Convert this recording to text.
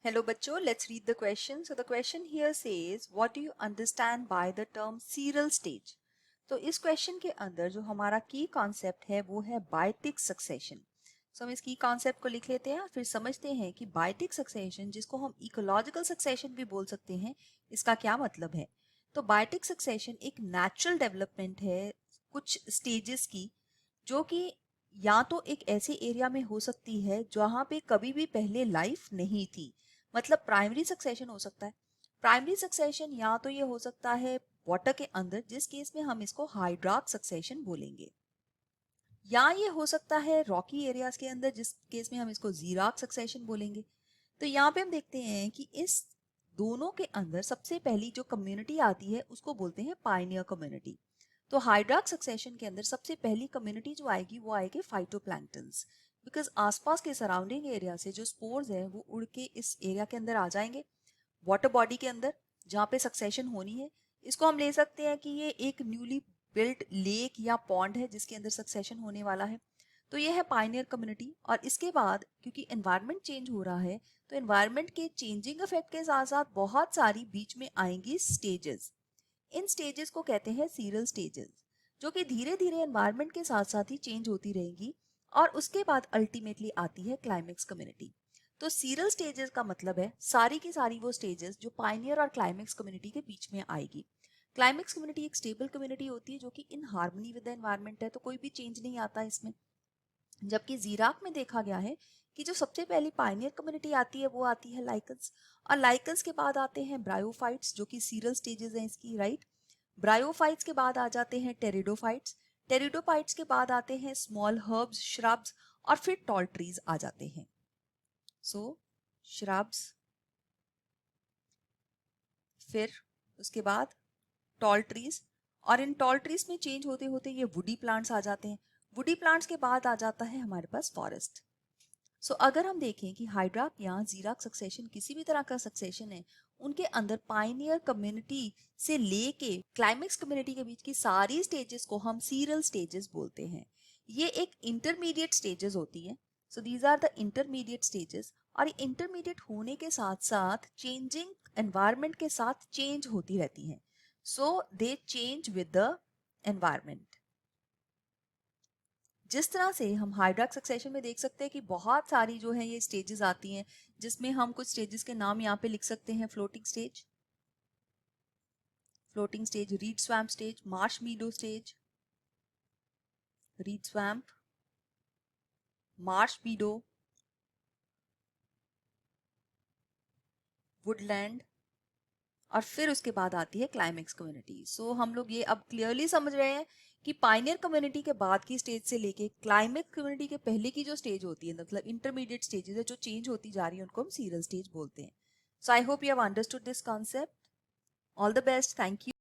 Hello बच्चों, let's read the question. So the question here says, what do you understand by the term serial stage? तो इस question के अंदर जो हमारा की कॉन्सेप्ट है वो है बायोटिक सक्सेशन. सो हम इस की कॉन्सेप्ट को लिख लेते हैं, फिर समझते हैं कि बायोटिक सक्सेशन, जिसको हम इकोलॉजिकल सक्सेशन भी बोल सकते हैं, इसका क्या मतलब है. तो बायोटिक सक्सेशन एक नेचुरल डेवलपमेंट है कुछ स्टेजेस की, जो कि या तो एक ऐसे एरिया में हो सकती है जहां पे कभी भी पहले लाइफ नहीं थी. मतलब प्राइमरी सक्सेशन हो सकता है. प्राइमरी सक्सेशन या तो ये हो सकता है वाटर के अंदर, जिस केस में हम इसको हाइड्राक सक्सेशन बोलेंगे, या ये हो सकता है रॉकी एरियाज के अंदर, जिस केस में हम इसको जीराक सक्सेशन बोलेंगे. तो यहाँ पे हम देखते हैं कि इस दोनों के अंदर सबसे पहली जो कम्युनिटी आती है उसको बोलते हैं पायनियर कम्युनिटी. तो हाइड्राक सक्सेशन के अंदर सबसे पहली कम्युनिटी जो आएगी वो आएगी फाइटोप्लैंक्टन्स, बिकॉज आसपास के सराउंडिंग एरिया से जो स्पोर्स हैं वो उड़ के इस एरिया के अंदर आ जाएंगे वाटर बॉडी के अंदर जहाँ पे सक्सेशन होनी है. इसको हम ले सकते हैं कि ये एक न्यूली बिल्ट लेक या पॉन्ड है जिसके अंदर सक्सेशन होने वाला है. तो ये है पायनियर कम्युनिटी. और इसके बाद क्योंकि एनवायरनमेंट चेंज हो रहा है, तो एनवायरनमेंट के चेंजिंग इफेक्ट के साथ साथ बहुत सारी बीच में आएंगी स्टेजेस. इन स्टेजेस को कहते हैं सीरियल स्टेजेस, जो कि धीरे धीरे एनवायरनमेंट के साथ साथ ही चेंज होती रहेंगी. और उसके बाद अल्टीमेटली आती है क्लाइमेक्स कम्युनिटी. तो सीरियल स्टेजेस का मतलब है सारी की सारी वो स्टेजेस जो पाइनियर और क्लाइमेक्स कम्युनिटी के बीच में आएगी. क्लाइमेक्स कम्युनिटी एक स्टेबल कम्युनिटी होती है जो कि in harmony with the environment है, तो कोई भी चेंज नहीं आता इसमें. जबकि जीराक में देखा गया है कि जो सबसे पहली पाइनियर कम्युनिटी आती है वो आती है लाइकन्स. और लाइकन्स के बाद आते हैं ब्रायोफाइट्स, जो कि सीरियल स्टेजेस हैं इसकी, राइट. ब्रायोफाइट्स के बाद आ जाते हैं टेरिडोफाइट्स. टेरिडोफाइट्स के बाद आते हैं स्मॉल हर्ब्स, श्रब्स, और फिर टॉल ट्रीज आ जाते हैं. सो श्रब्स, फिर उसके बाद टॉल ट्रीज, और इन टॉल ट्रीज में चेंज होते होते ये वुडी प्लांट्स आ जाते हैं. वुडी प्लांट्स के बाद आ जाता है हमारे पास फॉरेस्ट. सो अगर हम देखें कि हाइड्राक या जीराक सक्सेशन किसी भी तरह का सक्सेशन है, उनके अंदर पाइनियर कम्युनिटी से लेके क्लाइमेक्स कम्युनिटी के बीच की सारी स्टेजेस को हम सीरियल स्टेजेस बोलते हैं. ये एक इंटरमीडिएट स्टेजेस होती है. So these are the intermediate stages. और इंटरमीडिएट होने के साथ साथ चेंजिंग एनवायरनमेंट के साथ चेंज होती रहती हैं. So they change with the environment. जिस तरह से हम हाइड्राक सक्सेशन में देख सकते हैं कि बहुत सारी जो है ये स्टेजेस आती हैं, जिसमें हम कुछ स्टेजेस के नाम यहाँ पे लिख सकते हैं. Floating stage, read swamp stage, Marsh मीडो stage, read swamp, Marsh मीडो, Woodland, और फिर उसके बाद आती है क्लाइमेक्स कम्युनिटी. सो हम लोग ये अब क्लियरली समझ रहे हैं कि पाइनियर कम्युनिटी के बाद की स्टेज से लेके क्लाइमेक्स कम्युनिटी के पहले की जो स्टेज होती है, मतलब इंटरमीडिएट स्टेजेस है जो चेंज होती जा रही है, उनको हम सीरियल स्टेज बोलते हैं. So I hope you have understood this concept. All the best. Thank you.